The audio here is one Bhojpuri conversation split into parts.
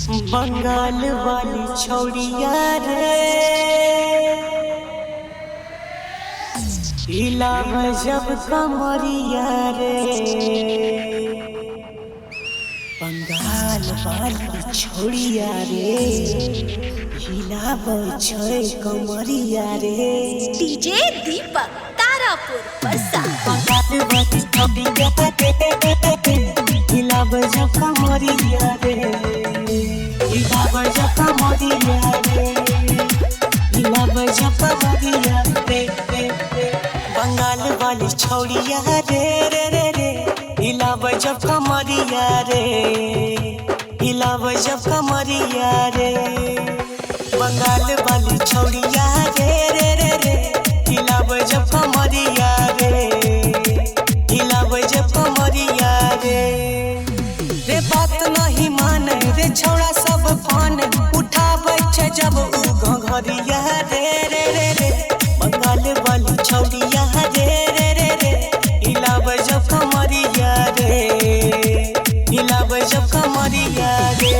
बंगाल वाली छौड़िया रे हिलाव जब कमरिया रे। बंगाल वाली छौड़िया रे हिलाव छै कमरिया रे। डीजे दीपक तारापुर बरसा। बंगाल वाली छौड़िया रे हिलाव जब कमरिया रे। हिलाव जब कमरिया रे। हिलाव जब कमरिया रे। बंगाल वाली छौड़िया रे रे रे रे हिलाव जब कमरिया रे। हिलाव जब कमरिया रे। बंगाल वाली छौड़िया रे रे रे रे हिलाव जब कमरिया रे। हिलाव जब कमरिया रे। रे बात नहीं मान रे छौड़ा सब फान उठाबै छै जब उ घघरिया रे रे रे रे। बंगाल वाली छौड़िया रे रे रे रे हिलाव जब कमरिया रे। हिलाव जब कमरिया रे।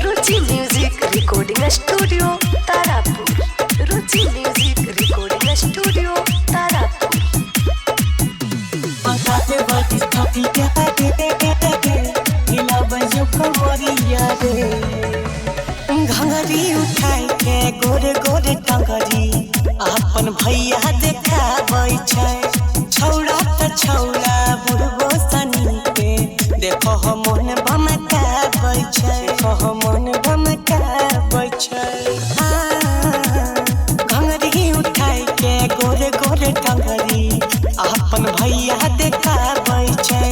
Ruchi music recording studio Tarapur. Ruchi music recording studio Tarapur. Bengal वाली छौड़िया रे रे रे हिलाव जब कमरिया रे। घंघरी उठाई के गोरे गोरे टंगरी अपन भैया देखाबै छै। छौड़ा त छौड़ा बुढ़बो सनी के देखो हम मन बमकाबै छै। देखो मन बमकाबै छै। घंघरी उठाई के गोरे गोरे टंगरी अपन भैया देखाबै छै।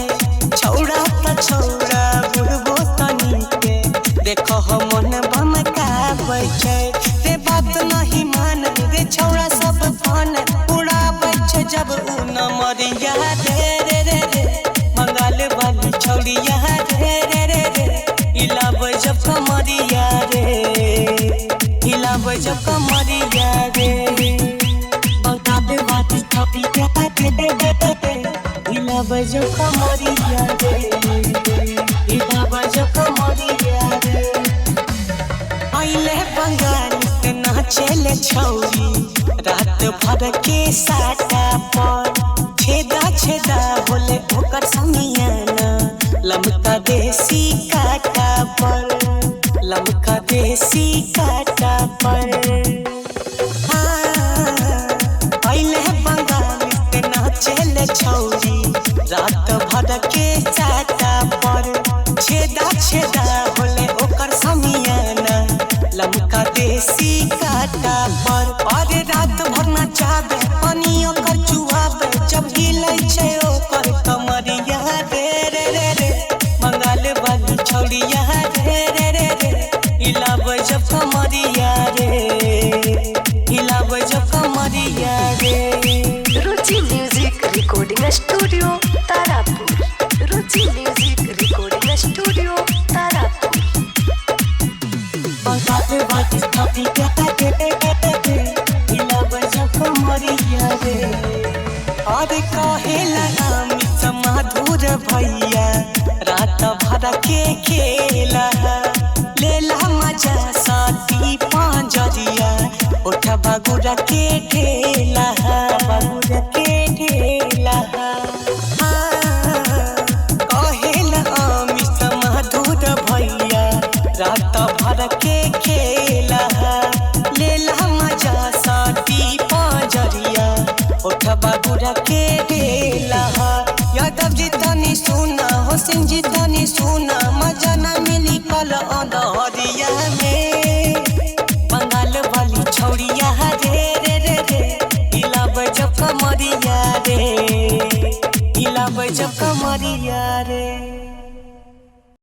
छौड़ा त छौड़ा बुढ़बो सनी के देखो हम मन बमकाबै छै। रे बात नहीं मान रे छौड़ा सब फान उड़ाबै छै जब उ नमरिया रे रे रे रे। बंगाल वाली छौड़िया रे रे रे रे हिलाव जब कमरिया रे। हिलाव जब कमरिया रे। बंगाल वाली छौड़िया रे रे रे रे हिलाव जब कमरिया रे। हिलाव जब कमरिया रे। पहले बंगाल से नाचेले छौरी रात भर के साटा पर। छेदा छेदा बोले ओकर समियाना लमका देसी काटा पर। लमका देसी काटा पर। पहले बंगाल से नाचेले छौरी रात भर के साटा पर। छेदा छेदा बोले ओकर समियाना लमका देसी काटा पर। अरे रात भर नचाबे पानी ओकर चुआबे जब हिलै छै ओकर कमरिया रे रे रे रे। बंगाल वाली छौड़िया रे रे रे रे हिलाव जब कमरिया रे। हिलाव जब कमरिया रे। Ruchi music recording studio Tarapur. Ruchi music recording studio Tarapur. Bengal वाली छौड़िया रे रे रे हिलाव जब कमरिया रे। अरे कहेला अमित मधुर भैया रात भर के खेला लेला मजा साथी पांजरिया उठ बगुरा के ढेला। बगुरा के ढेला। कहेला अमित मधुर भैया रात भर के खेला लेला मजा साथी पांजरिया उठ बगुरा के ढेला। यादव जी तनी सुना हुसैन जी तनी सुना मजा न मिली कल अंधरिया में। बंगाल वाली छौड़िया रे रे रे रे हिलाव जब कमरिया रे। हिलाव जब कमरिया रे।